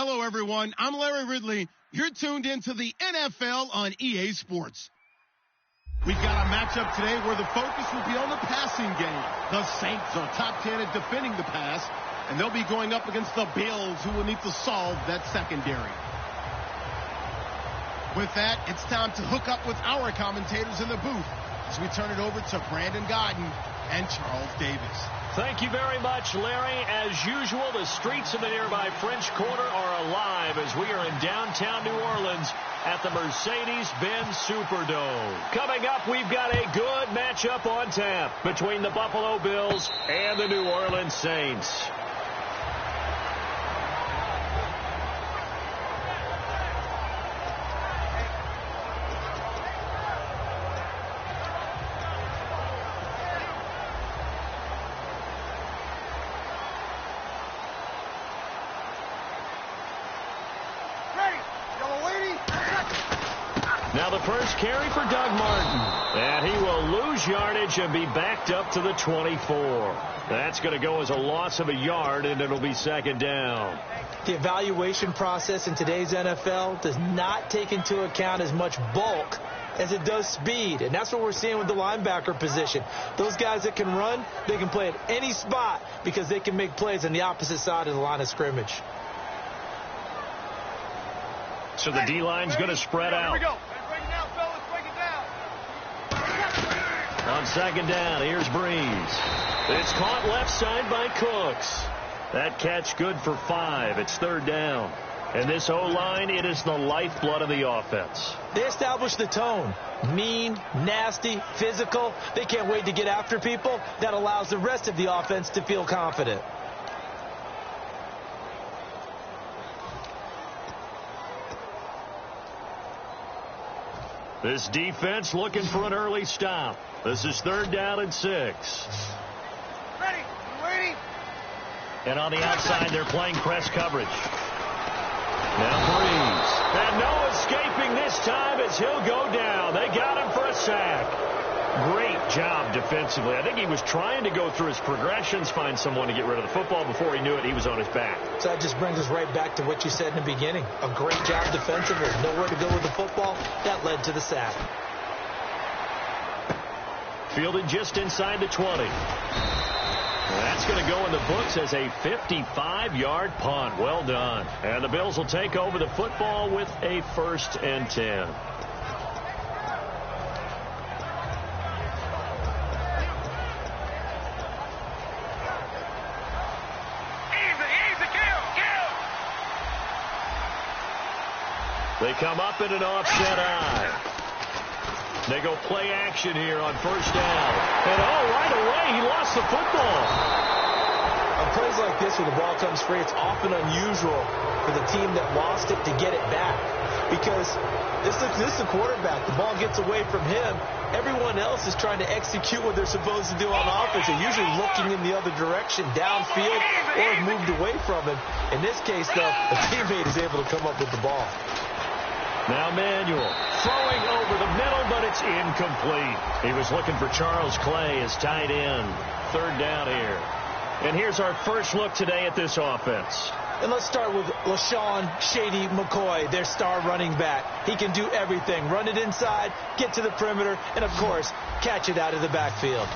Hello, everyone. I'm Larry Ridley. You're tuned into the NFL on EA Sports. We've got a matchup today where the focus will be on the passing game. The Saints are top 10 at defending the pass, and they'll be going up against the Bills, who will need to solve that secondary. With that, it's time to hook up with our commentators in the booth as we turn it over to Brandon Godden and Charles Davis. Thank you very much, Larry. As usual, the streets of the nearby French Quarter are alive as we are in downtown New Orleans at the Mercedes-Benz Superdome. Coming up, we've got a good matchup on tap between the Buffalo Bills and the New Orleans Saints. Now the first carry for Doug Martin. And he will lose yardage and be backed up to the 24. That's going to go as a loss of a yard, and it'll be second down. The evaluation process in today's NFL does not take into account as much bulk as it does speed. And that's what we're seeing with the linebacker position. Those guys that can run, they can play at any spot because they can make plays on the opposite side of the line of scrimmage. So the D-line's going to spread out. Here we go. Break it down, fellas. Break it down. On second down, here's Breeze. It's caught left side by Cooks. That catch good for 5. It's third down. And this O-line, it is the lifeblood of the offense. They establish the tone. Mean, nasty, physical. They can't wait to get after people. That allows the rest of the offense to feel confident. This defense looking for an early stop. This is third down and 6. Ready? You waiting? And on the outside, they're playing press coverage. Now Breeze. And no escaping this time as he'll go down. They got him for a sack. Great job defensively. I think he was trying to go through his progressions, find someone to get rid of the football. Before he knew it, he was on his back. So that just brings us right back to what you said in the beginning. A great job defensively. Nowhere to go with the football. That led to the sack. Fielded just inside the 20. That's going to go in the books as a 55-yard punt. Well done. And the Bills will take over the football with a 1st and 10. They come up in an offset eye. They go play action here on first down. And right away, he lost the football. On plays like this where the ball comes free, it's often unusual for the team that lost it to get it back. Because this is the quarterback. The ball gets away from him. Everyone else is trying to execute what they're supposed to do on offense. They're usually looking in the other direction, downfield, or have moved away from him. In this case, though, a teammate is able to come up with the ball. Now Manuel throwing over the middle, but it's incomplete. He was looking for Charles Clay as tight end. Third down here. And here's our first look today at this offense. And let's start with LaShawn Shady McCoy, their star running back. He can do everything. Run it inside, get to the perimeter, and, of course, catch it out of the backfield.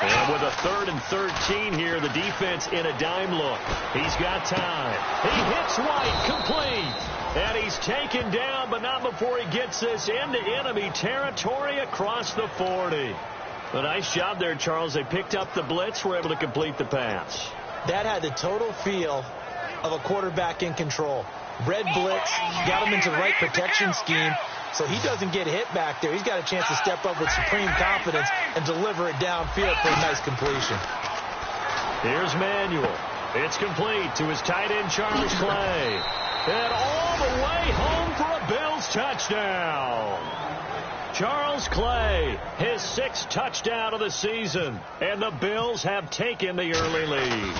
And with a 3rd and 13 here, the defense in a dime look. He's got time. He hits White, complete. And he's taken down, but not before he gets this into enemy territory across the 40. A nice job there, Charles. They picked up the blitz, were able to complete the pass. That had the total feel of a quarterback in control. Red blitz, got him into the right protection scheme, so he doesn't get hit back there. He's got a chance to step up with supreme confidence and deliver it downfield for a nice completion. Here's Manuel. It's complete to his tight end, Charles Clay. And all the way home for a Bills touchdown. Charles Clay, his 6th touchdown of the season. And the Bills have taken the early lead.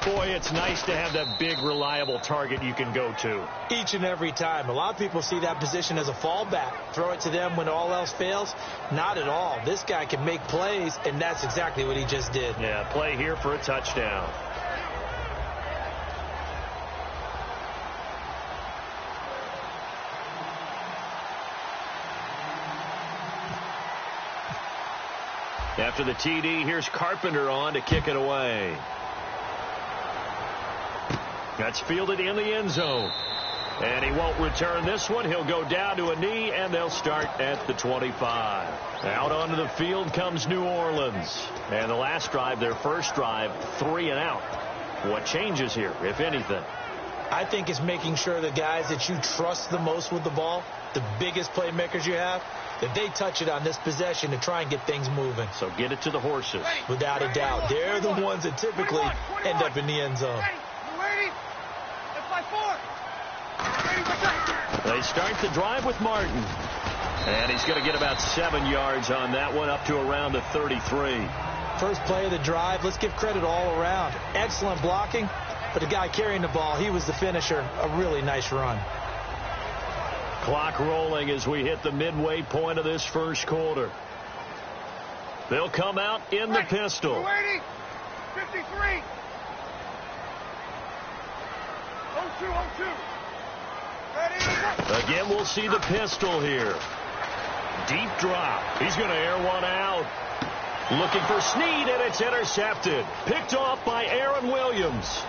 Boy, it's nice to have that big, reliable target you can go to. Each and every time. A lot of people see that position as a fallback. Throw it to them when all else fails. Not at all. This guy can make plays, and that's exactly what he just did. Yeah, play here for a touchdown. After the TD, here's Carpenter on to kick it away. That's fielded in the end zone. And he won't return this one. He'll go down to a knee, and they'll start at the 25. Out onto the field comes New Orleans. And the last drive, their first drive, 3 and out. What changes here, if anything? I think it's making sure the guys that you trust the most with the ball, the biggest playmakers you have, that they touch it on this possession to try and get things moving. So get it to the horses. Without a doubt. They're the ones that typically end up in the end zone. They start the drive with Martin. And he's going to get about 7 yards on that one, up to around the 33. First play of the drive, let's give credit all around. Excellent blocking, but the guy carrying the ball, he was the finisher. A really nice run. Clock rolling as we hit the midway point of this first quarter. They'll come out in the pistol. 53. 02. Again, we'll see the pistol here. Deep drop. He's going to air one out. Looking for Snead, and it's intercepted. Picked off by Aaron Williams.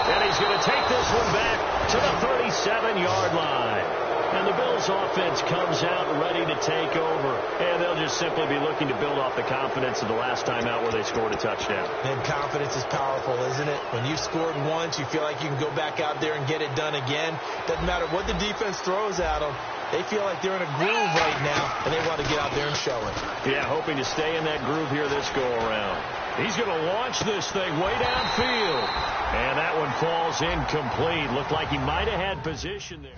And he's going to take this one back to the 37-yard line. And the Bills offense comes out ready to take over. And they'll just simply be looking to build off the confidence of the last time out where they scored a touchdown. And confidence is powerful, isn't it? When you scored once, you feel like you can go back out there and get it done again. Doesn't matter what the defense throws at them. They feel like they're in a groove right now, and they want to get out there and show it. Yeah, hoping to stay in that groove here this go-around. He's going to launch this thing way downfield. And that one falls incomplete. Looked like he might have had position there.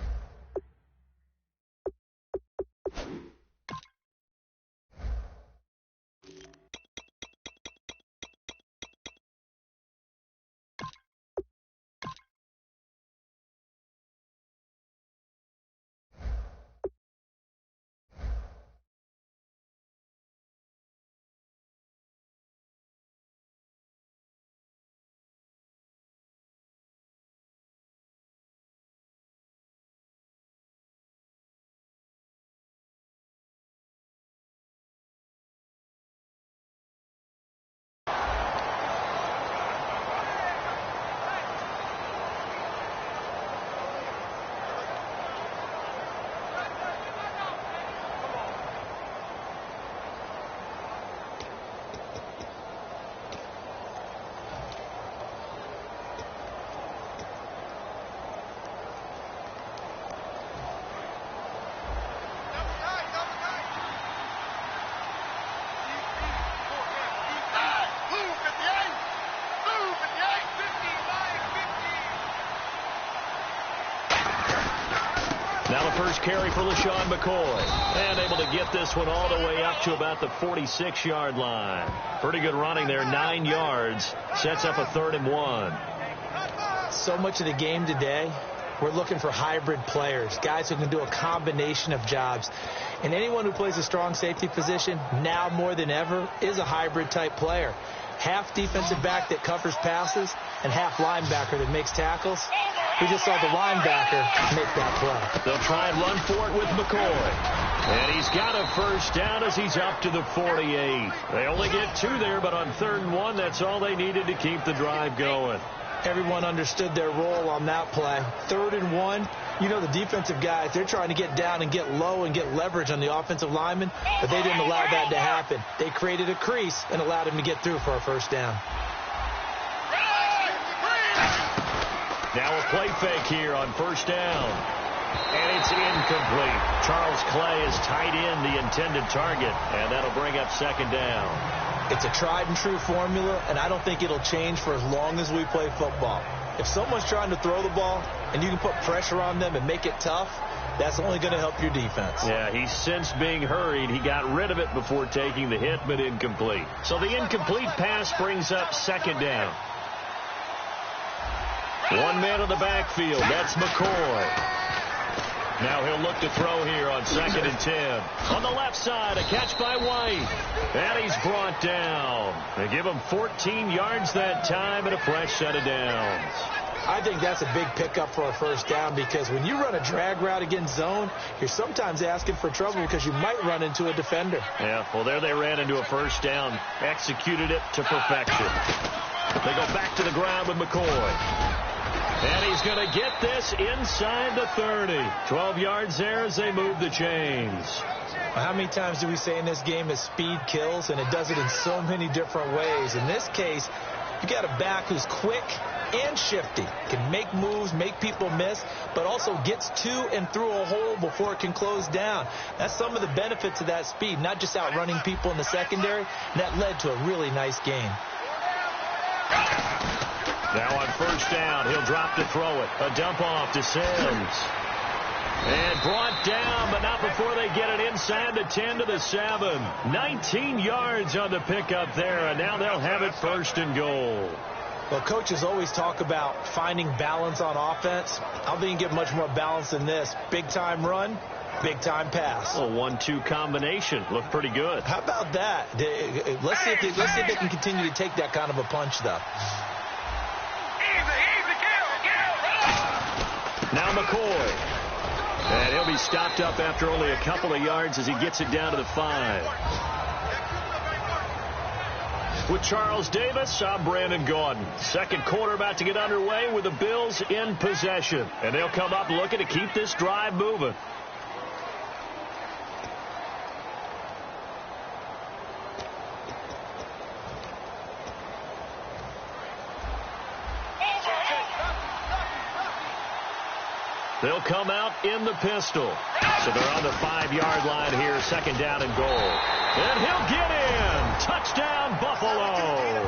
Now the first carry for LaShawn McCoy. And able to get this one all the way up to about the 46-yard line. Pretty good running there, 9 yards. Sets up a 3rd and 1. So much of the game today, we're looking for hybrid players, guys who can do a combination of jobs. And anyone who plays a strong safety position, now more than ever, is a hybrid type player. Half defensive back that covers passes and half linebacker that makes tackles. We just saw the linebacker make that play. They'll try and run for it with McCoy. And he's got a first down as he's up to the 48. They only get 2 there, but on 3rd and 1, that's all they needed to keep the drive going. Everyone understood their role on that play. 3rd and 1, you know the defensive guys, they're trying to get down and get low and get leverage on the offensive lineman, but they didn't allow that to happen. They created a crease and allowed him to get through for a first down. Now a play fake here on first down. And it's incomplete. Charles Clay is tied in the intended target, and that'll bring up 2nd down. It's a tried and true formula, and I don't think it'll change for as long as we play football. If someone's trying to throw the ball and you can put pressure on them and make it tough, that's only going to help your defense. Yeah, he's since being hurried. He got rid of it before taking the hit, but incomplete. So the incomplete pass brings up 2nd down. 1 man in the backfield. That's McCoy. Now he'll look to throw here on 2nd and 10. On the left side, a catch by White. And he's brought down. They give him 14 yards that time and a fresh set of downs. I think that's a big pickup for a first down because when you run a drag route against zone, you're sometimes asking for trouble because you might run into a defender. Yeah, well, there they ran into a first down, executed it to perfection. They go back to the ground with McCoy. And he's going to get this inside the 30. 12 yards there as they move the chains. How many times do we say in this game that speed kills, and it does it in so many different ways? In this case, you got a back who's quick and shifty, can make moves, make people miss, but also gets to and through a hole before it can close down. That's some of the benefits of that speed, not just outrunning people in the secondary. That led to a really nice game. Now on first down, he'll drop to throw it. A dump off to Sims. And brought down, but not before they get it inside the 10 to the 7. 19 yards on the pickup there, and now they'll have it first and goal. Well, coaches always talk about finding balance on offense. I don't think you can get much more balance than this. Big-time run, big-time pass. A 1-2 combination. Looked pretty good. How about that? Let's see if they can continue to take that kind of a punch, though. Now McCoy. And he'll be stopped up after only a couple of yards as he gets it down to the 5. With Charles Davis, I'm Brandon Gaudin. Second quarter about to get underway with the Bills in possession. And they'll come up looking to keep this drive moving. They'll come out in the pistol. So they're on the 5-yard line here, second down and goal. And he'll get in. Touchdown, Buffalo.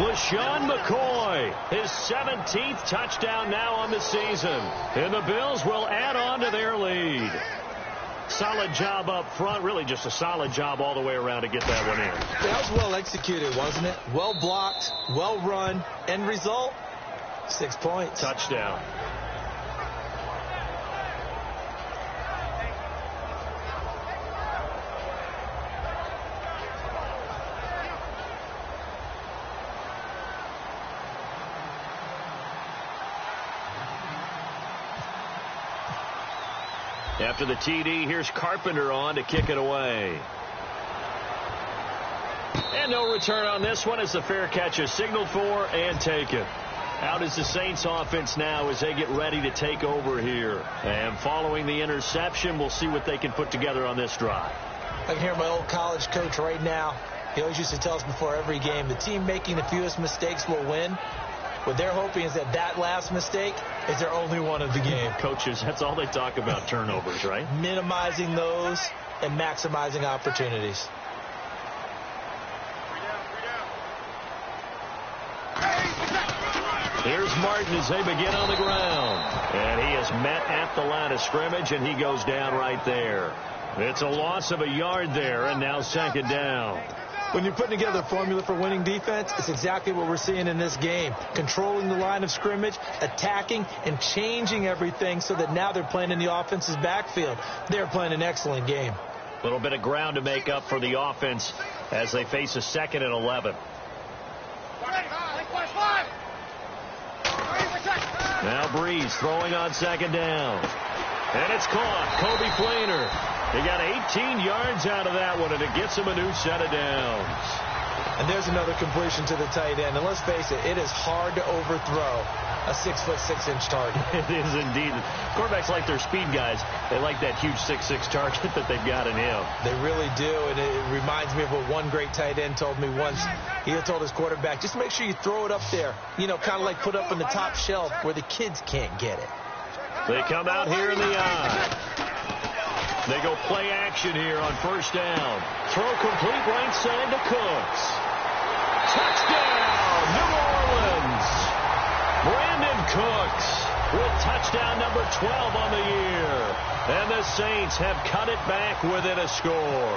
LaShawn McCoy, his 17th touchdown now on the season. And the Bills will add on to their lead. Solid job up front. Really just a solid job all the way around to get that one in. That was well executed, wasn't it? Well blocked, well run. End result, 6 points. Touchdown. After the TD, here's Carpenter on to kick it away. And no return on this one as the fair catch is signaled for and taken. Out is the Saints offense now as they get ready to take over here. And following the interception, we'll see what they can put together on this drive. I can hear my old college coach right now. He always used to tell us before every game, the team making the fewest mistakes will win. What they're hoping is that last mistake is their only one of the game. Coaches, that's all they talk about, turnovers, right? Minimizing those and maximizing opportunities. Here's Martin as they begin on the ground. And he is met at the line of scrimmage, and he goes down right there. It's a loss of a yard there, and now second down. When you're putting together a formula for winning defense, it's exactly what we're seeing in this game. Controlling the line of scrimmage, attacking, and changing everything so that now they're playing in the offense's backfield. They're playing an excellent game. A little bit of ground to make up for the offense as they face a 2nd and 11. Now Breeze throwing on second down. And it's caught. Kobe Flainer. He got 18 yards out of that one, and it gets him a new set of downs. And there's another completion to the tight end. And let's face it is hard to overthrow a 6'6" target. It is indeed. Quarterbacks like their speed guys. They like that huge 6'6" target that they've got in him. They really do, and it reminds me of what one great tight end told me once. He told his quarterback, just make sure you throw it up there, kind of like put up on the top shelf where the kids can't get it. They come out here in the eye. They go play action here on first down. Throw complete right side to Cooks. Touchdown, New Orleans. Brandon Cooks with touchdown number 12 on the year. And the Saints have cut it back within a score.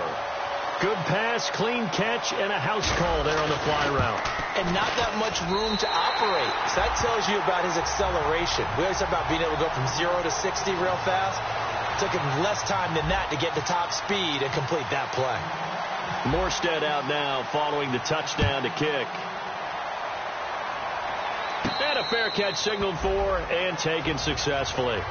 Good pass, clean catch, and a house call there on the fly route. And not that much room to operate. So that tells you about his acceleration. We always talk about being able to go from 0 to 60 real fast. It took him less time than that to get to top speed and complete that play. Morstead out now following the touchdown to kick. And a fair catch signaled for and taken successfully.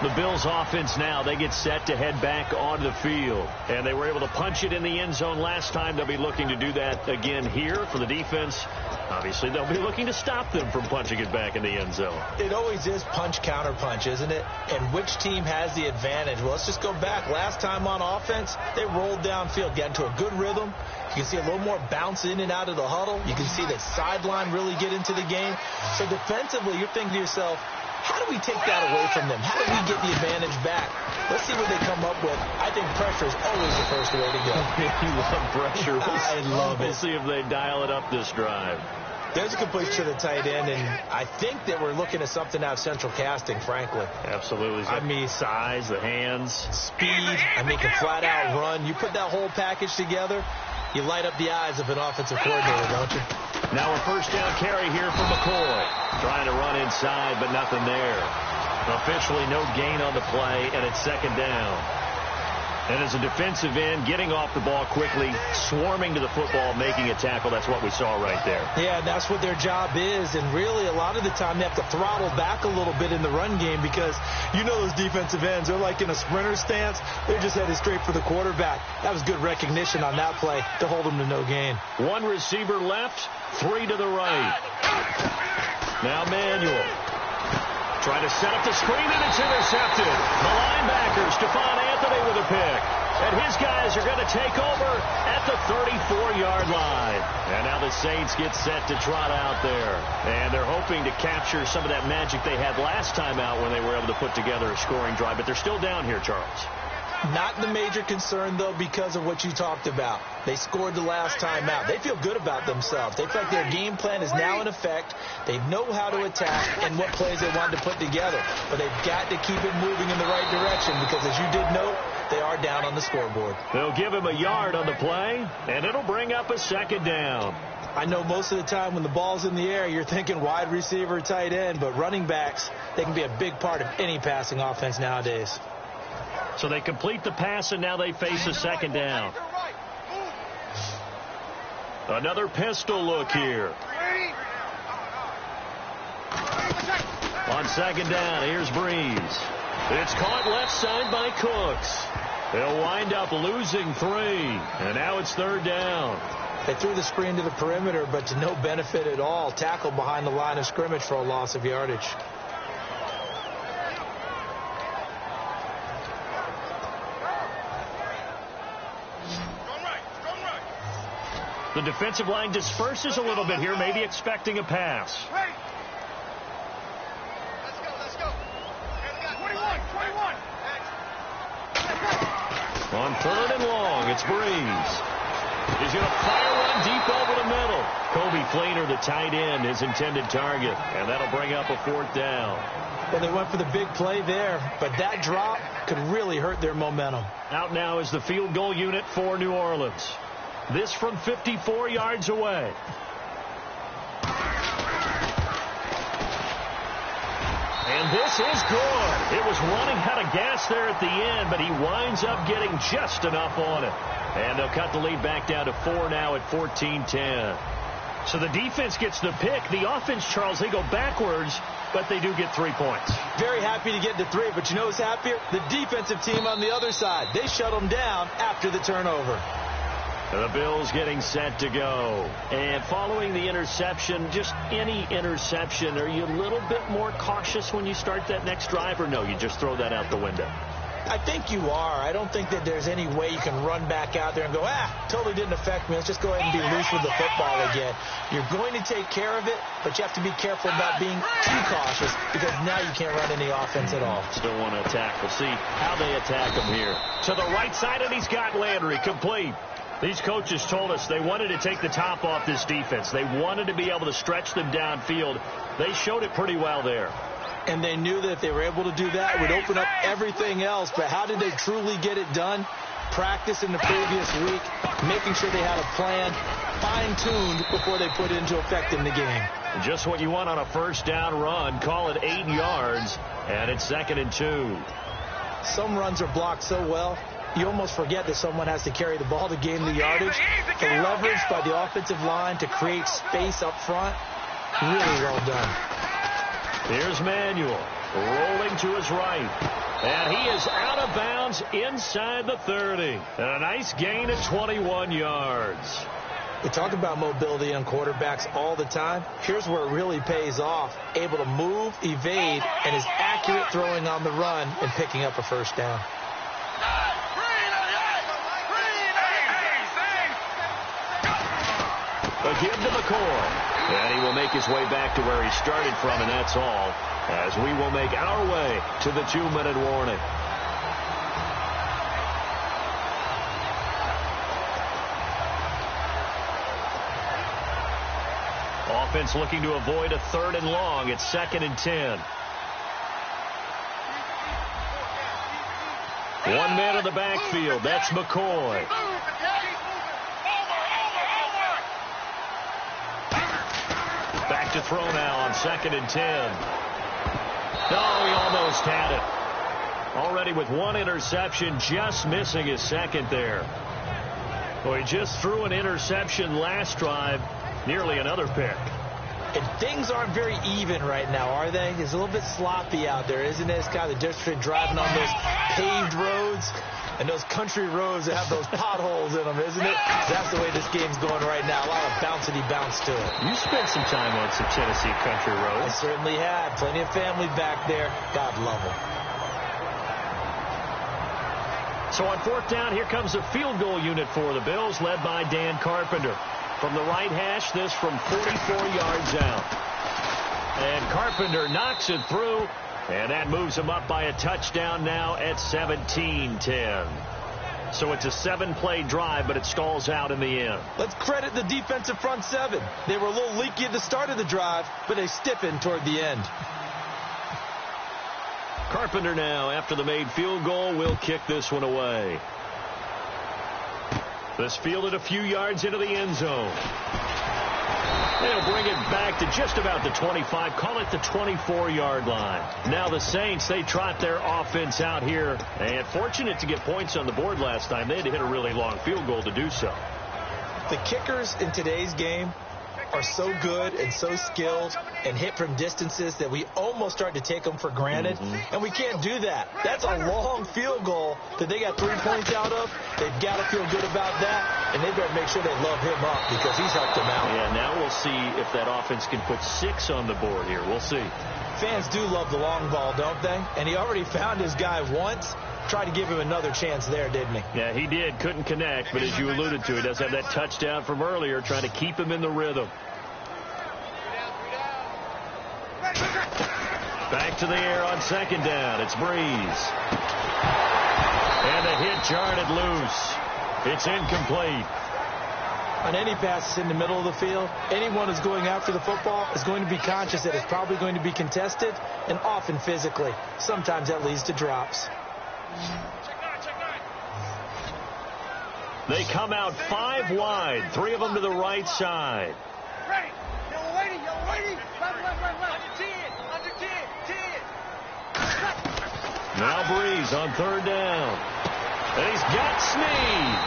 The Bills offense now, they get set to head back onto the field. And they were able to punch it in the end zone last time. They'll be looking to do that again here for the defense. Obviously, they'll be looking to stop them from punching it back in the end zone. It always is punch-counter-punch, isn't it? And which team has the advantage? Well, let's just go back. Last time on offense, they rolled downfield, got into a good rhythm. You can see a little more bounce in and out of the huddle. You can see the sideline really get into the game. So defensively, you're thinking to yourself, how do we take that away from them? How do we get the advantage back? Let's see what they come up with. I think pressure is always the first way to go. You love pressure. I love it. We'll see if they dial it up this drive. There's a completion to the tight end, and I think that we're looking at something out of central casting, frankly. Absolutely. I mean, size, the hands. Speed, I mean, can flat-out run. You put that whole package together, you light up the eyes of an offensive coordinator, don't you? Now a first down carry here from McCoy. Trying to run inside, but nothing there. Officially no gain on the play, and it's second down. And as a defensive end, getting off the ball quickly, swarming to the football, making a tackle, that's what we saw right there. Yeah, that's what their job is. And really, a lot of the time, they have to throttle back a little bit in the run game because you know those defensive ends, they're like in a sprinter stance. They're just headed straight for the quarterback. That was good recognition on that play to hold them to no gain. One receiver left, three to the right. Now Manuel. Trying to set up the screen, and it's intercepted. The linebacker, Stephon Anthony, with a pick. And his guys are going to take over at the 34-yard line. And now the Saints get set to trot out there. And they're hoping to capture some of that magic they had last time out when they were able to put together a scoring drive. But they're still down here, Charles. Not the major concern, though, because of what you talked about. They scored the last time out. They feel good about themselves. They feel like their game plan is now in effect. They know how to attack and what plays they want to put together. But they've got to keep it moving in the right direction because, as you did note, they are down on the scoreboard. They'll give him a yard on the play, and it'll bring up a second down. I know most of the time when the ball's in the air, you're thinking wide receiver, tight end, but running backs, they can be a big part of any passing offense nowadays. So they complete the pass, and now they face a second down. Another pistol look here. On second down, here's Breeze. It's caught left side by Cooks. They'll wind up losing 3, and now it's third down. They threw the screen to the perimeter, but to no benefit at all. Tackled behind the line of scrimmage for a loss of yardage. The defensive line disperses a little bit here, maybe expecting a pass. Let's go. 21. On third and long, it's Breeze. He's going to fire one deep over the middle. Kobe Fleener, the tight end, his intended target, and that'll bring up a fourth down. Well, they went for the big play there, but that drop could really hurt their momentum. Out now is the field goal unit for New Orleans. This from 54 yards away. And this is good. It was running out of gas there at the end, but he winds up getting just enough on it. And they'll cut the lead back down to 4 now at 14-10. So the defense gets the pick. The offense, Charles, they go backwards, but they do get 3 points. Very happy to get to 3, but you know who's happier? The defensive team on the other side. They shut them down after the turnover. The Bills getting set to go. And following the interception, just any interception, are you a little bit more cautious when you start that next drive, or no, you just throw that out the window? I think you are. I don't think that there's any way you can run back out there and go, totally didn't affect me. Let's just go ahead and be loose with the football again. You're going to take care of it, but you have to be careful about being too cautious because now you can't run any offense at all. Still want to attack. We'll see how they attack him here. To the right side, and he's got Landry complete. These coaches told us they wanted to take the top off this defense. They wanted to be able to stretch them downfield. They showed it pretty well there. And they knew that if they were able to do that, it would open up everything else. But how did they truly get it done? Practice in the previous week, making sure they had a plan, fine-tuned before they put it into effect in the game. Just what you want on a first down run. Call it 8 yards, and it's 2nd and 2. Some runs are blocked so well, you almost forget that someone has to carry the ball to gain the yardage. The leverage by the offensive line to create space up front, really well done. Here's Manuel rolling to his right. And he is out of bounds inside the 30. And a nice gain of 21 yards. We talk about mobility on quarterbacks all the time. Here's where it really pays off. Able to move, evade, and is accurate throwing on the run and picking up a first down. A give to McCoy. And he will make his way back to where he started from, and that's all, as we will make our way to the 2-minute warning. Offense looking to avoid a 3rd and long. It's 2nd and 10. One man in the backfield. That's McCoy. Back to throw now on 2nd and 10. No, he almost had it. Already with one interception, just missing his 2nd there. Well, he just threw an interception last drive, nearly another pick. And things aren't very even right now, are they? It's a little bit sloppy out there, isn't it? It's kind of the difference between driving on those paved roads and those country roads that have those potholes in them, isn't it? That's the way this game's going right now. A lot of bouncity bounce to it. You spent some time on some Tennessee country roads. I certainly had. Plenty of family back there. God love them. So on 4th down, here comes a field goal unit for the Bills, led by Dan Carpenter. From the right hash, this from 44 yards out. And Carpenter knocks it through, and that moves him up by a touchdown now at 17-10. So it's a 7-play drive, but it stalls out in the end. Let's credit the defensive front 7. They were a little leaky at the start of the drive, but they stiffened toward the end. Carpenter now, after the made field goal, will kick this one away. This fielded a few yards into the end zone. They'll bring it back to just about the 25, call it the 24-yard line. Now the Saints, they trot their offense out here, and fortunate to get points on the board last time. They had to hit a really long field goal to do so. The kickers in today's game are so good and so skilled and hit from distances that we almost start to take them for granted, and we can't do that. That's a long field goal that they got 3 points out of. They've got to feel good about that, and they better make sure they love him up because he's helped them out. Yeah, now we'll see if that offense can put 6 on the board here. We'll see. Fans do love the long ball, don't they? And he already found his guy once. Tried to give him another chance there, didn't he? Yeah, he did. Couldn't connect, but as you alluded to, he does have that touchdown from earlier, trying to keep him in the rhythm. Back to the air on 2nd down. It's Breeze. And the hit jarred it loose. It's incomplete. On any passes in the middle of the field, anyone who's going after the football is going to be conscious that it's probably going to be contested, and often physically. Sometimes that leads to drops. They come out 5 wide, 3 of them to the right side. Ready. Yellow lady. Left. Under 10. Now Breeze on 3rd down. And he's got Snead.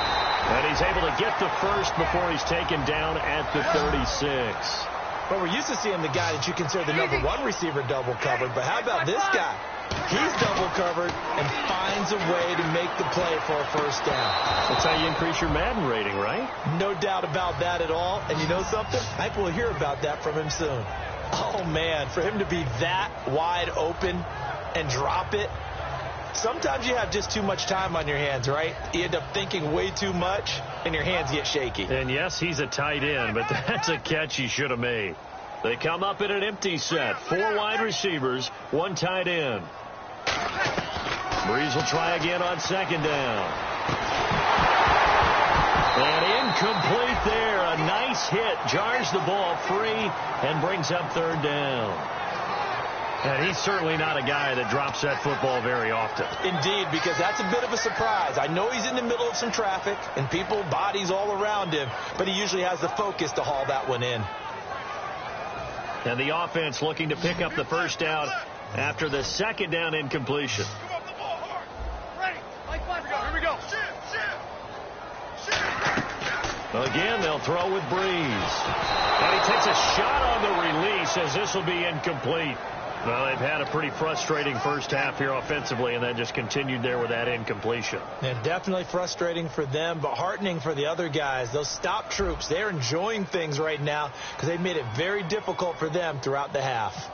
And he's able to get the first before he's taken down at the 36. But we're used to seeing the guy that you consider the number 1 receiver double covered. But how about this guy? He's double covered and finds a way to make the play for a first down. That's how you increase your Madden rating, right? No doubt about that at all. And you know something? I think we'll hear about that from him soon. Oh, man, for him to be that wide open and drop it. Sometimes you have just too much time on your hands, right? You end up thinking way too much, and your hands get shaky. And yes, he's a tight end, but that's a catch he should have made. They come up in an empty set. 4 wide receivers, 1 tight end. Breeze will try again on 2nd down. And incomplete there. A nice hit. Jars the ball free and brings up 3rd down. And he's certainly not a guy that drops that football very often. Indeed, because that's a bit of a surprise. I know he's in the middle of some traffic and people, bodies all around him, but he usually has the focus to haul that one in. And the offense looking to pick up the first down after the 2nd down incompletion. Come up the ball hard. Ready. Here we go. Shoot. Again, they'll throw with Breeze. And he takes a shot on the release as this will be incomplete. Well, they've had a pretty frustrating first half here offensively, and then just continued there with that incompletion. And definitely frustrating for them, but heartening for the other guys. Those stop troops, they're enjoying things right now because they've made it very difficult for them throughout the half.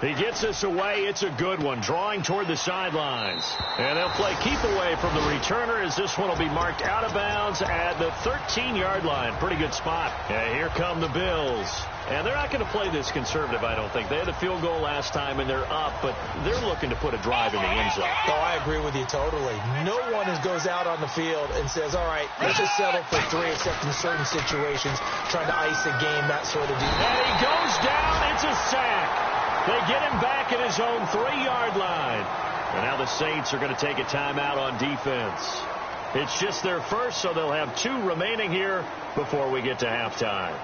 He gets this away. It's a good one, drawing toward the sidelines. And they'll play keep away from the returner as this one will be marked out of bounds at the 13-yard line. Pretty good spot. And here come the Bills. And they're not going to play this conservative, I don't think. They had a field goal last time, and they're up, but they're looking to put a drive in the end zone. Oh, I agree with you totally. No one goes out on the field and says, all right, let's just settle for 3, except in certain situations, trying to ice a game, that sort of deal. And he goes down. It's a sack. They get him back at his own 3-yard line. And now the Saints are going to take a timeout on defense. It's just their first, so they'll have 2 remaining here before we get to halftime.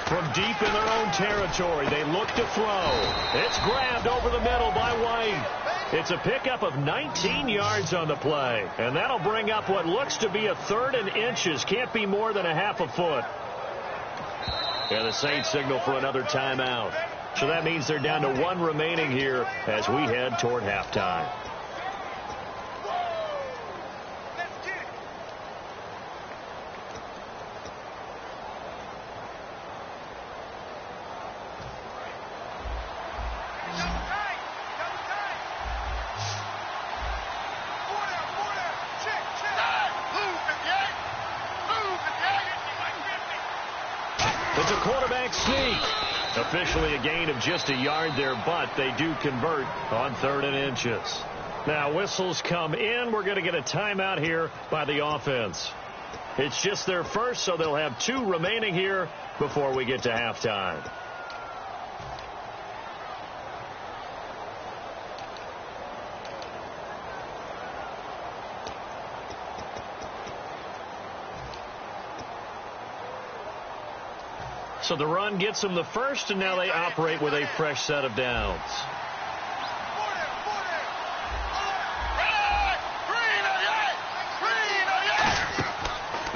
From deep in their own territory, they look to throw. It's grabbed over the middle by White. It's a pickup of 19 yards on the play. And that'll bring up what looks to be a 3rd and inches. Can't be more than a half a foot. And the Saints signal for another timeout. So that means they're down to 1 remaining here as we head toward halftime. It's a quarterback sneak. Officially a gain of just a yard there, but they do convert on 3rd and inches. Now whistles come in. We're going to get a timeout here by the offense. It's just their first, so they'll have 2 remaining here before we get to halftime. So the run gets them the first, and now they operate with a fresh set of downs.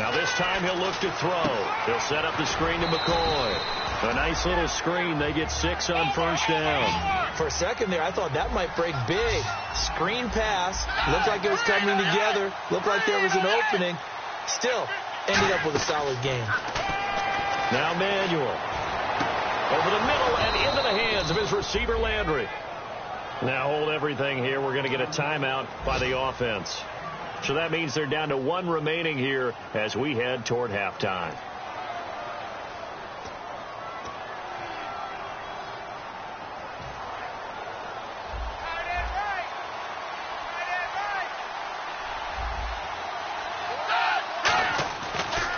Now this time he'll look to throw. He'll set up the screen to McCoy. A nice little screen. They get 6 on first down. For a second there, I thought that might break big. Screen pass. Looked like it was coming together. Looked like there was an opening. Still ended up with a solid game. Now Manuel. Over the middle and into the hands of his receiver Landry. Now hold everything here. We're going to get a timeout by the offense. So that means they're down to 1 remaining here as we head toward halftime.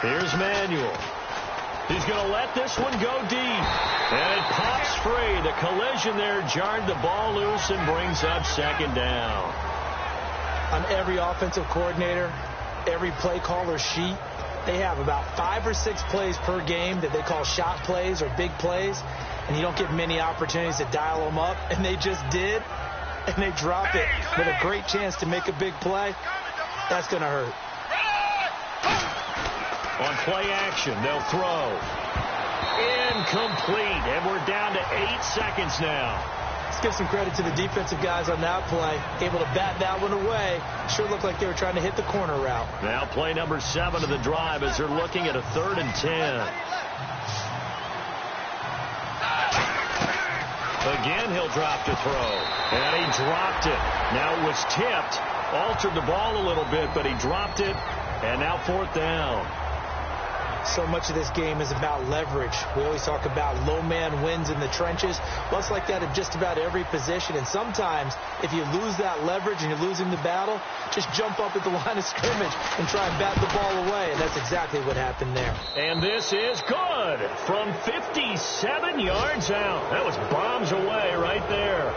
Here's Manuel. He's going to let this one go deep. And it pops free. The collision there jarred the ball loose and brings up 2nd down. On every offensive coordinator, every play caller sheet, they have about 5 or 6 plays per game that they call shot plays or big plays. And you don't get many opportunities to dial them up. And they just did. And they drop it with a great chance to make a big play. That's going to hurt. On play action, they'll throw. Incomplete, and we're down to 8 seconds now. Let's give some credit to the defensive guys on that play. Able to bat that one away. Sure looked like they were trying to hit the corner route. Now play number 7 of the drive as they're looking at a 3rd and 10. Again, he'll drop to throw. And he dropped it. Now it was tipped. Altered the ball a little bit, but he dropped it. And now 4th down. So much of this game is about leverage. We always talk about low man wins in the trenches. Well, it's like that at just about every position. And sometimes, if you lose that leverage and you're losing the battle, just jump up at the line of scrimmage and try and bat the ball away. And that's exactly what happened there. And this is good from 57 yards out. That was bombs away right there.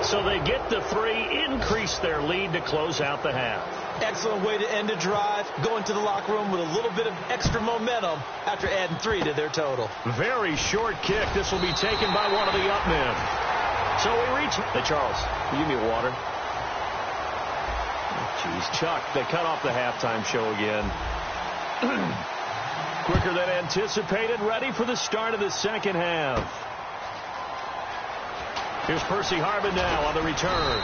So they get the 3, increase their lead to close out the half. Excellent way to end a drive. Go into the locker room with a little bit of extra momentum after adding 3 to their total. Very short kick. This will be taken by one of the up men. So we reach. Hey, Charles, will you give me water? Jeez, Chuck, they cut off the halftime show again. Quicker than anticipated, ready for the start of the second half. Here's Percy Harvin now on the return.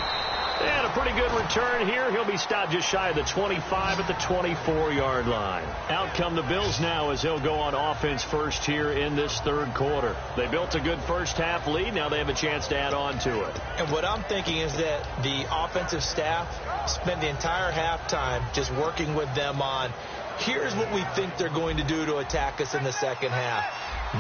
And a pretty good return here. He'll be stopped just shy of the 25 at the 24-yard line. Out come the Bills now as they'll go on offense first here in this third quarter. They built a good first-half lead. Now they have a chance to add on to it. And what I'm thinking is that the offensive staff spent the entire halftime just working with them on, here's what we think they're going to do to attack us in the second half.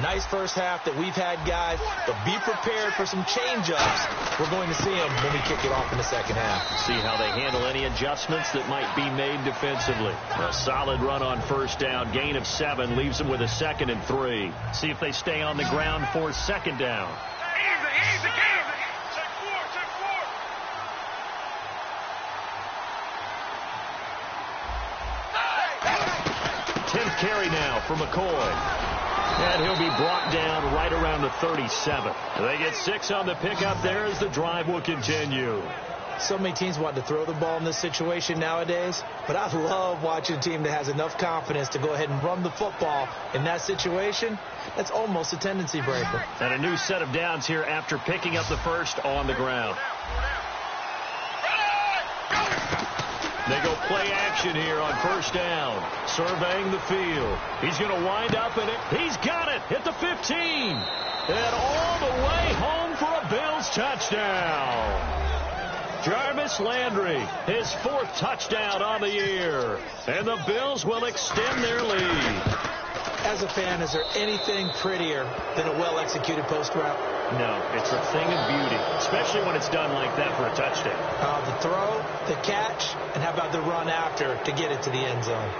Nice first half that we've had, guys, but be prepared for some change-ups. We're going to see them when we kick it off in the second half. See how they handle any adjustments that might be made defensively. A solid run on first down. Gain of 7 leaves them with a 2nd and 3. See if they stay on the ground for second down. Easy. Check 4. 10th carry now for McCoy. And he'll be brought down right around the 37. They get 6 on the pickup there as the drive will continue. So many teams want to throw the ball in this situation nowadays, but I love watching a team that has enough confidence to go ahead and run the football in that situation. That's almost a tendency breaker. And a new set of downs here after picking up the first on the ground. They go play action here on first down. Surveying the field. He's going to wind up in it. He's got it at the 15. And all the way home for a Bills touchdown. Jarvis Landry, his 4th touchdown on the year. And the Bills will extend their lead. As a fan, is there anything prettier than a well-executed post route? No, it's a thing of beauty, especially when it's done like that for a touchdown. The throw, the catch, and how about the run after to get it to the end zone?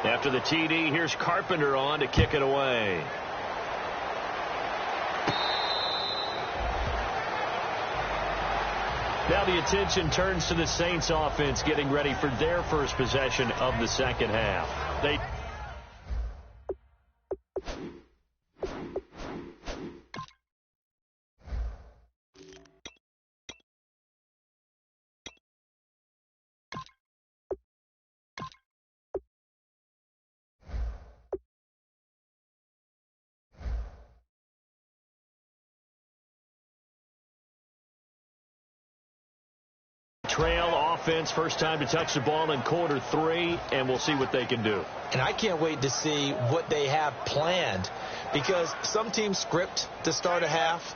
After the TD, here's Carpenter on to kick it away. Now the attention turns to the Saints offense getting ready for their first possession of the second half. Trail offense, first time to touch the ball in quarter 3, and we'll see what they can do. And I can't wait to see what they have planned, because some teams script to start a half.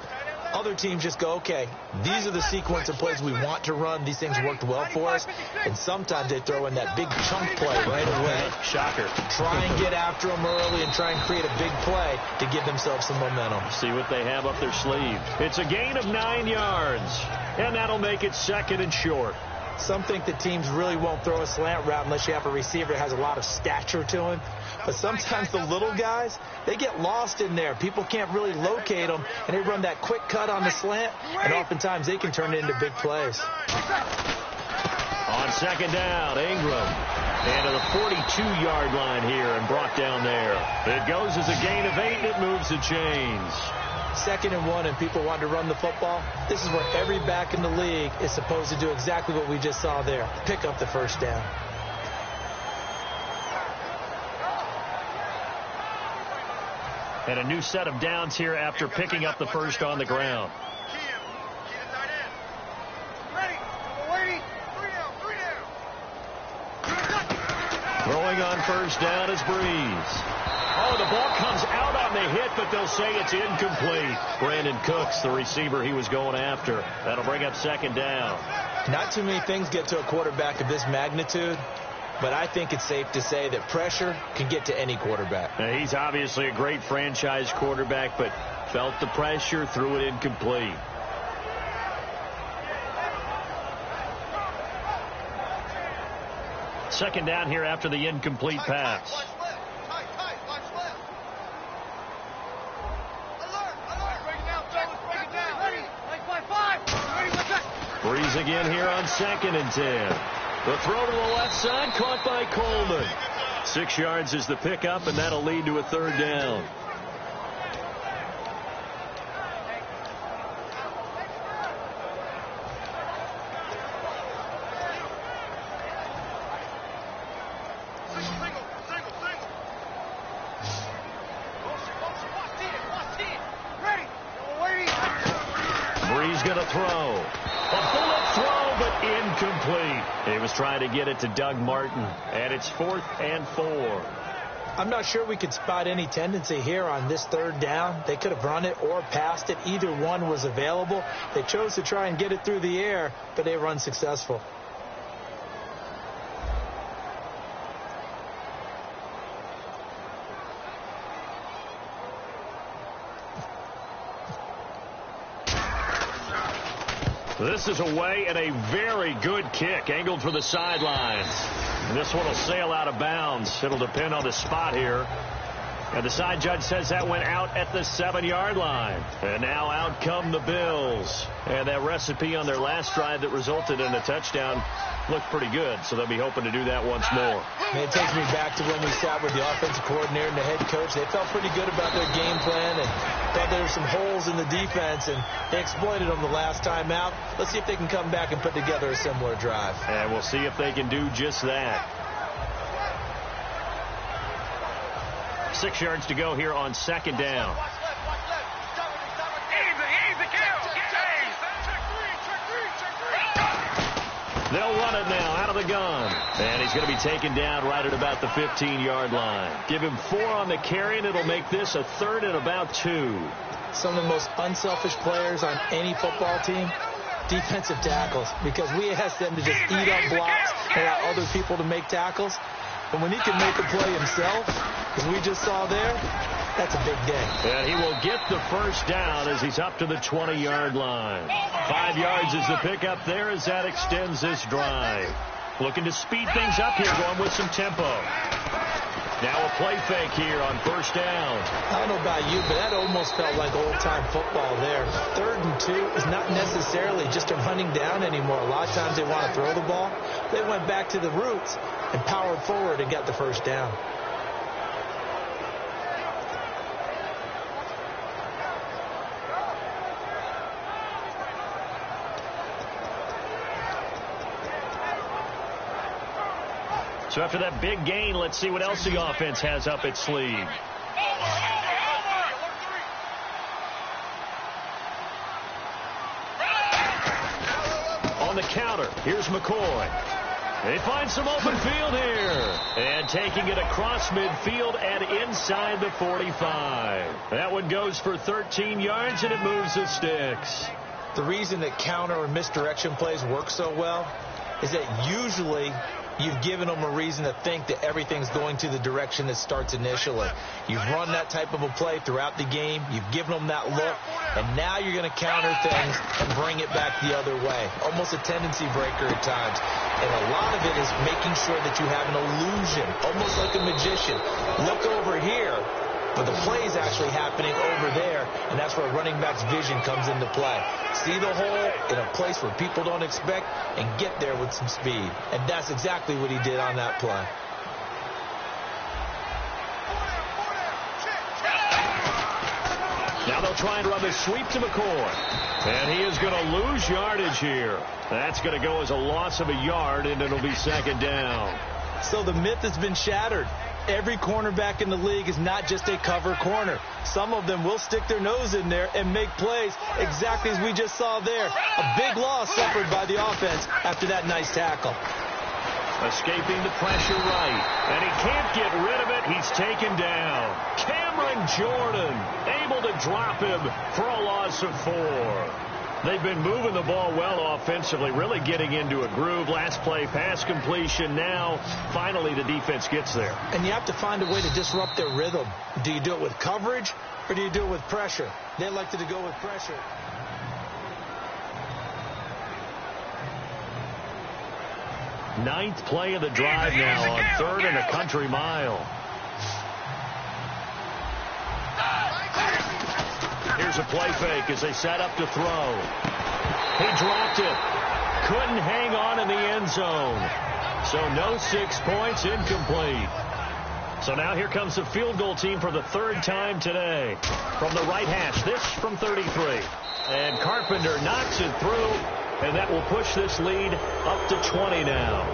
Other teams just go, okay, these are the sequence of plays we want to run. These things worked well for us. And sometimes they throw in that big chunk play right away. Shocker. Try and get after them early and try and create a big play to give themselves some momentum. See what they have up their sleeve. It's a gain of 9 yards, and that'll make it 2nd and short. Some think that teams really won't throw a slant route unless you have a receiver that has a lot of stature to him. But sometimes the little guys, they get lost in there. People can't really locate them, and they run that quick cut on the slant, and oftentimes they can turn it into big plays. On second down, Ingram. And to the 42-yard line here and brought down there. It goes as a gain of 8, and it moves the chains. 2nd and 1, and people want to run the football. This is where every back in the league is supposed to do exactly what we just saw there. Pick up the first down. And a new set of downs here after picking up the first on the ground. Throwing on first down is Breeze. Oh, the ball comes out on the hit, but they'll say it's incomplete. Brandon Cooks, the receiver he was going after. That'll bring up second down. Not too many things get to a quarterback of this magnitude, but I think it's safe to say that pressure can get to any quarterback. Now, he's obviously a great franchise quarterback, but felt the pressure, threw it incomplete. Second down here after the incomplete pass. things again here on 2nd and 10. The throw to the left side, caught by Coleman. 6 yards is the pickup, and that'll lead to a 3rd down. Bree's going to throw. A bullet throw, but incomplete. He was trying to get it to Doug Martin, and it's 4th and 4. I'm not sure we could spot any tendency here on this 3rd down. They could have run it or passed it. Either one was available. They chose to try and get it through the air, but they were unsuccessful. This is away and a very good kick, angled for the sidelines. And this one will sail out of bounds. It'll depend on the spot here. And the side judge says that went out at the 7-yard line. And now out come the Bills. And that recipe on their last drive that resulted in a touchdown looked pretty good, so they'll be hoping to do that once more. And it takes me back to when we sat with the offensive coordinator and the head coach. They felt pretty good about their game plan and thought there were some holes in the defense, and they exploited them the last time out. Let's see if they can come back and put together a similar drive. And we'll see if they can do just that. 6 yards to go here on 2nd down. They'll run it now out of the gun. And he's going to be taken down right at about the 15-yard line. Give him 4 on the carry, and it'll make this a 3rd and about 2. Some of the most unselfish players on any football team, defensive tackles, because we ask them to just eat up blocks and allow other people to make tackles. And when he can make a play himself, as we just saw there, that's a big day. And he will get the 1st down as he's up to the 20-yard line. 5 yards is the pickup there as that extends this drive. Looking to speed things up here, going with some tempo. Now a play fake here on 1st down. I don't know about you, but that almost felt like old-time football there. 3rd and 2 is not necessarily just a running down anymore. A lot of times they want to throw the ball. They went back to the roots and powered forward and got the 1st down. So after that big gain, let's see what else the offense has up its sleeve. On the counter, here's McCoy. They find some open field here. And taking it across midfield and inside the 45. That one goes for 13 yards, and it moves the sticks. The reason that counter or misdirection plays work so well is that usually you've given them a reason to think that everything's going to the direction that starts initially. You've run that type of a play throughout the game. You've given them that look. And now you're going to counter things and bring it back the other way. Almost a tendency breaker at times. And a lot of it is making sure that you have an illusion, almost like a magician. Look over here, but the play is actually happening over there, and that's where running back's vision comes into play. See the hole in a place where people don't expect and get there with some speed. And that's exactly what he did on that play. Now they'll try and run the sweep to McCoy. And he is going to lose yardage here. That's going to go as a loss of a yard, and it'll be 2nd down. So the myth has been shattered. Every cornerback in the league is not just a cover corner. Some of them will stick their nose in there and make plays exactly as we just saw there. A big loss suffered by the offense after that nice tackle. Escaping the pressure right. And he can't get rid of it. He's taken down. Cameron Jordan able to drop him for a loss of 4. They've been moving the ball well offensively, really getting into a groove. Last play, pass completion. Now, finally, the defense gets there. And you have to find a way to disrupt their rhythm. Do you do it with coverage or do you do it with pressure? They elected to go with pressure. Ninth play of the drive now on 3rd and a country mile. Here's a play fake as they set up to throw. He dropped it. Couldn't hang on in the end zone. So no 6 points, incomplete. So now here comes the field goal team for the third time today. From the right hash, this from 33. And Carpenter knocks it through, and that will push this lead up to 20 now.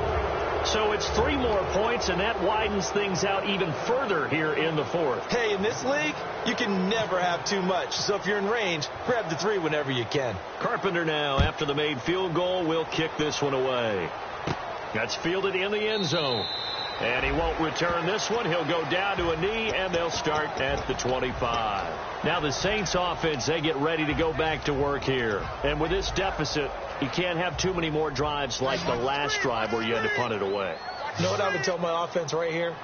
So it's 3 more points, and that widens things out even further here in the fourth. Hey, in this league, you can never have too much. So if you're in range, grab the 3 whenever you can. Carpenter now, after the made field goal, will kick this one away. That's fielded in the end zone. And he won't return this one. He'll go down to a knee, and they'll start at the 25. Now the Saints offense, they get ready to go back to work here. And with this deficit, you can't have too many more drives like the last drive where you had to punt it away. You know what I would tell my offense right here?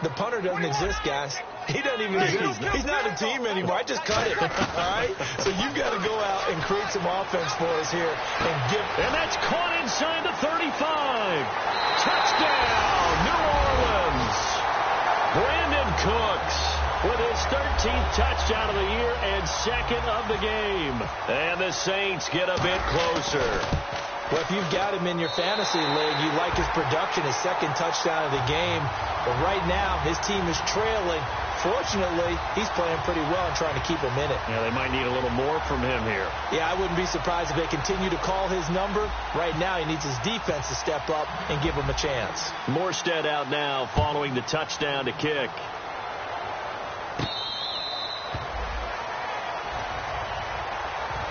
The punter doesn't exist, guys. He doesn't even exist. He's not a team anymore. I just cut it. All right? So you've got to go out and create some offense for us here. And that's caught inside the 35. Touchdown, New Orleans. Brandon Cooks with his 13th touchdown of the year and 2nd of the game. And the Saints get a bit closer. Well, if you've got him in your fantasy league, you like his production, his 2nd touchdown of the game. But right now, his team is trailing. Fortunately, he's playing pretty well and trying to keep him in it. Yeah, they might need a little more from him here. Yeah, I wouldn't be surprised if they continue to call his number. Right now, he needs his defense to step up and give him a chance. Morstead out now following the touchdown to kick.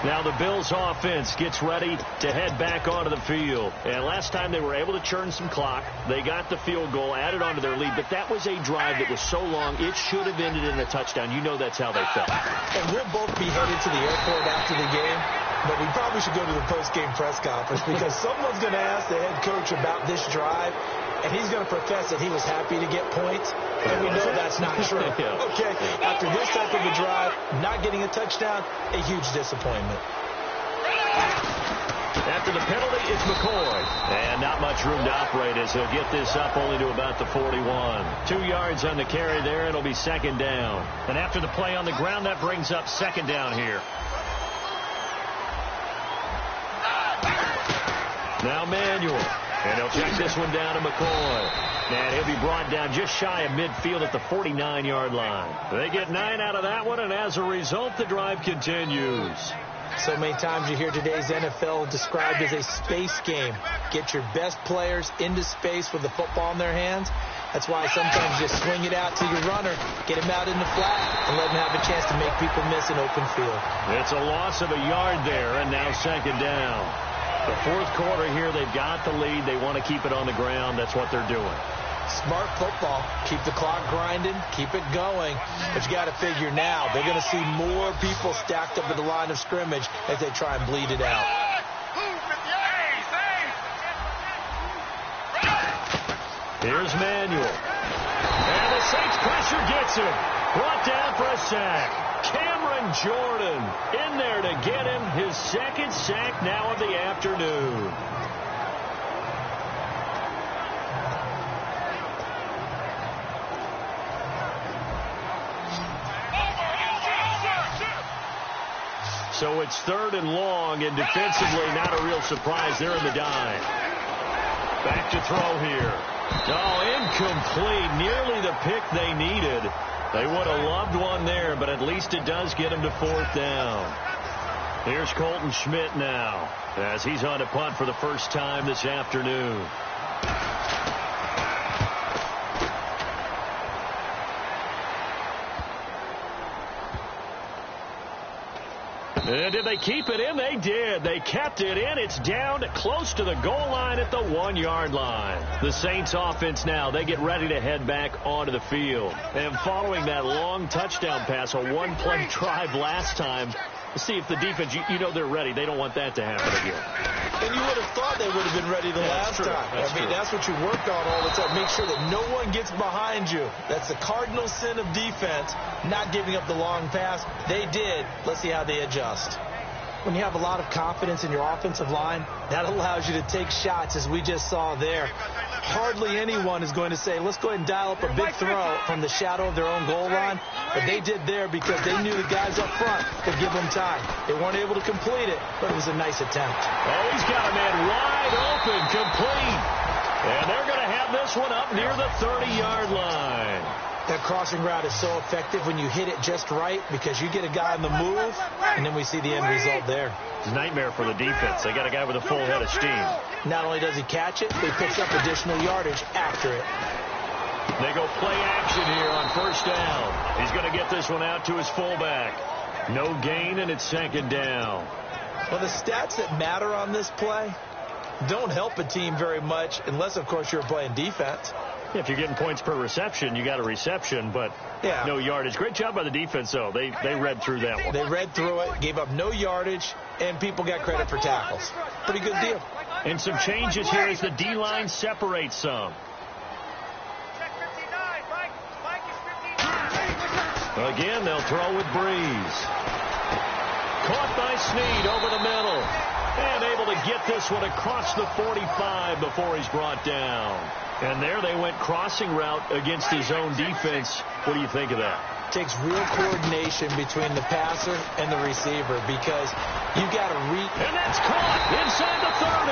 Now the Bills offense gets ready to head back onto the field. And last time they were able to churn some clock. They got the field goal, added onto their lead. But that was a drive that was so long, it should have ended in a touchdown. You know that's how they felt. And we'll both be headed to the airport after the game. But we probably should go to the post-game press conference because someone's going to ask the head coach about this drive. And he's going to profess that he was happy to get points. And we know that's not true. Okay, after this type of a drive, not getting a touchdown, a huge disappointment. After the penalty, it's McCoy. And not much room to operate as he'll get this up only to about the 41. 2 yards on the carry there. It'll be 2nd down. And after the play on the ground, that brings up 2nd down here. Now Manuel. And he'll check this one down to McCoy. And he'll be brought down just shy of midfield at the 49-yard line. They get 9 out of that one, and as a result, the drive continues. So many times you hear today's NFL described as a space game. Get your best players into space with the football in their hands. That's why sometimes you just swing it out to your runner, get him out in the flat, and let him have a chance to make people miss an open field. It's a loss of a yard there, and now 2nd down. The fourth quarter here, they've got the lead. They want to keep it on the ground. That's what they're doing. Smart football. Keep the clock grinding. Keep it going. But you got to figure now, they're going to see more people stacked up at the line of scrimmage as they try and bleed it out. Here's Manuel. And the Saints pressure gets him. Brought down for a sack. Cameron Jordan in there to get him his 2nd sack now of the afternoon. So it's 3rd and long, and defensively not a real surprise. They're in the dive. Back to throw here. Oh, incomplete. Nearly the pick they needed. They would have loved one there, but at least it does get him to 4th down. Here's Colton Schmidt now, as he's on a punt for the first time this afternoon. And did they keep it in? They did. They kept it in. It's down close to the goal line at the 1-yard line. The Saints offense now, they get ready to head back onto the field. And following that long touchdown pass, a one-play drive last time, see if the defense, you know they're ready. They don't want that to happen again. And you would have thought they would have been ready the last time. That's what you worked on all the time. Make sure that no one gets behind you. That's the cardinal sin of defense, not giving up the long pass. They did. Let's see how they adjust. when you have a lot of confidence in your offensive line, that allows you to take shots, as we just saw there. Hardly anyone is going to say, let's go ahead and dial up a big throw from the shadow of their own goal line. But they did there because they knew the guys up front could give them time. They weren't able to complete it, but it was a nice attempt. Oh, he's got a man wide open, complete. And they're going to have this one up near the 30-yard line. That crossing route is so effective when you hit it just right because you get a guy on the move, and then we see the end result there. It's a nightmare for the defense. They got a guy with a full head of steam. Not only does he catch it, he picks up additional yardage after it. They go play action here on first down. He's going to get this one out to his fullback. No gain, and it's second down. Well, the stats that matter on this play don't help a team very much unless, of course, you're playing defense. Yeah, if you're getting points per reception, you got a reception, but no yardage. Great job by the defense, though. They read through that one. They read through it, gave up no yardage, and people got credit for tackles. Pretty good deal. And some changes here as the D-line separates some. Again, they'll throw with Breeze. Caught by Snead over the middle. And able to get this one across the 45 before he's brought down. And there they went crossing route against his own defense. What do you think of that? Takes real coordination between the passer and the receiver because you got to read. And that's caught inside the 30.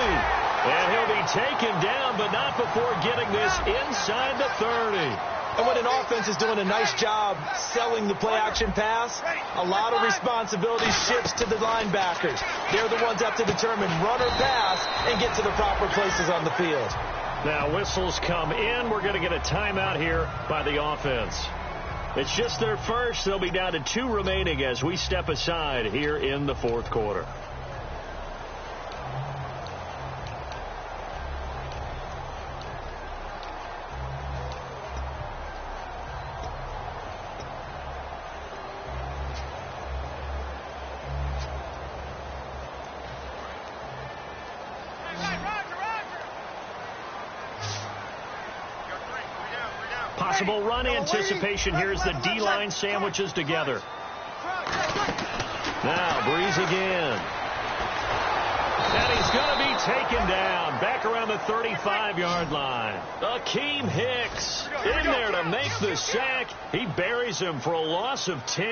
And he'll be taken down, but not before getting this inside the 30. And when an offense is doing a nice job selling the play-action pass, a lot of responsibility shifts to the linebackers. They're the ones that have to determine run or pass and get to the proper places on the field. Now whistles come in. We're going to get a timeout here by the offense. It's just their first. They'll be down to 2 remaining as we step aside here in the fourth quarter. Possible run anticipation here as the D-line sandwiches together. Now Breeze again. And he's going to be taken down back around the 35-yard line. Akeem Hicks in there to make the sack. He buries him for a loss of 10.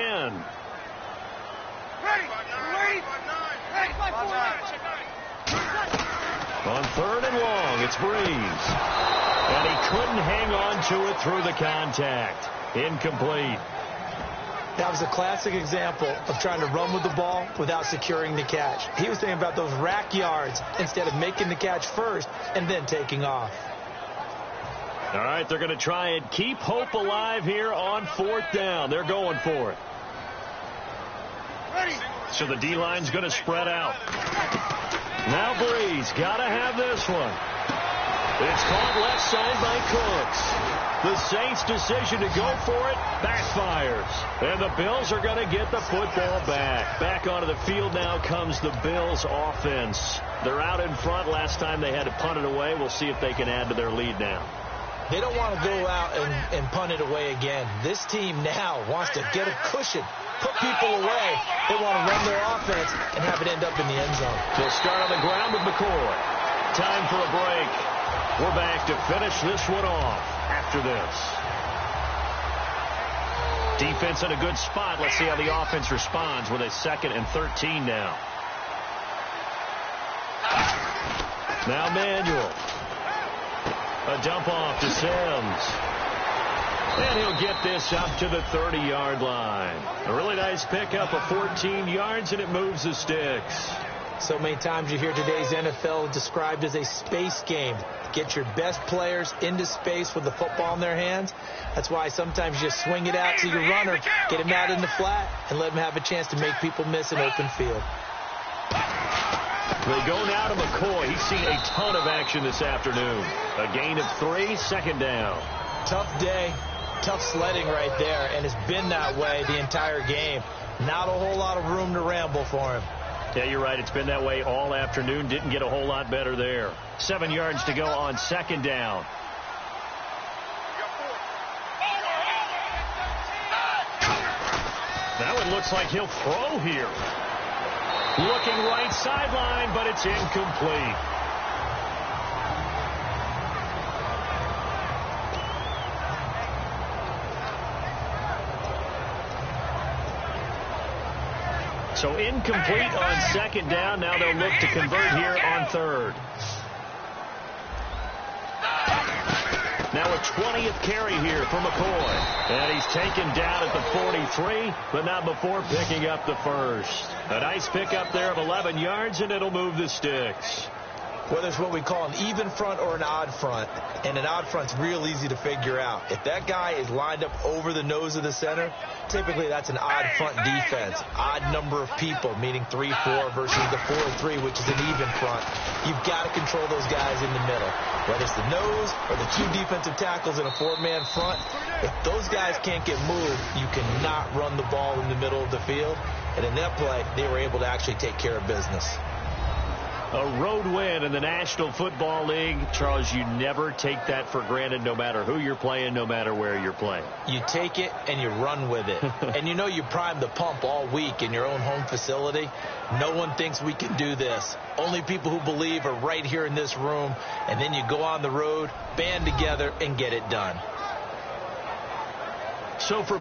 On 3rd and long, it's Breeze. And he couldn't hang on to it through the contact. Incomplete. That was a classic example of trying to run with the ball without securing the catch. He was thinking about those rack yards instead of making the catch first and then taking off. All right, they're going to try and keep hope alive here on 4th down. They're going for it. So the D-line's going to spread out. Now Breeze got to have this one. It's called left side by Cooks. The Saints' decision to go for it backfires. And the Bills are going to get the football back. Back onto the field now comes the Bills' offense. They're out in front. Last time they had to punt it away. We'll see if they can add to their lead now. They don't want to go out and punt it away again. This team now wants to get a cushion, put people away. They want to run their offense and have it end up in the end zone. They'll start on the ground with McCoy. Time for a break. We're back to finish this one off after this. Defense in a good spot. Let's see how the offense responds with a 2nd and 13 now. Now Manuel. A dump off to Sims. And he'll get this up to the 30-yard line. A really nice pickup of 14 yards, and it moves the sticks. So many times you hear today's NFL described as a space game. Get your best players into space with the football in their hands. That's why sometimes you just swing it out to your runner, get him out in the flat, and let him have a chance to make people miss an open field. They go now to McCoy. He's seen a ton of action this afternoon. A gain of 3, 2nd down. Tough day, tough sledding right there, and it's been that way the entire game. Not a whole lot of room to ramble for him. Yeah, you're right. It's been that way all afternoon. Didn't get a whole lot better there. 7 yards to go on 2nd down. Now it looks like he'll throw here. Looking right sideline, but it's incomplete. So incomplete on second down. Now they'll look to convert here on third. Now a 20th carry here for McCoy. And he's taken down at the 43, but not before picking up the first. A nice pickup there of 11 yards, and it'll move the sticks. Whether it's what we call an even front or an odd front, and an odd front's real easy to figure out. If that guy is lined up over the nose of the center, typically that's an odd front defense. Odd number of people, meaning 3-4 versus the 4-3, which is an even front. You've got to control those guys in the middle. Whether it's the nose or the two defensive tackles in a four-man front, if those guys can't get moved, you cannot run the ball in the middle of the field. And in that play, they were able to actually take care of business. A road win in the National Football League. Charles, you never take that for granted, no matter who you're playing, no matter where you're playing. You take it and you run with it. And you know you primed the pump all week in your own home facility. No one thinks we can do this. Only people who believe are right here in this room. And then you go on the road, band together, and get it done. So for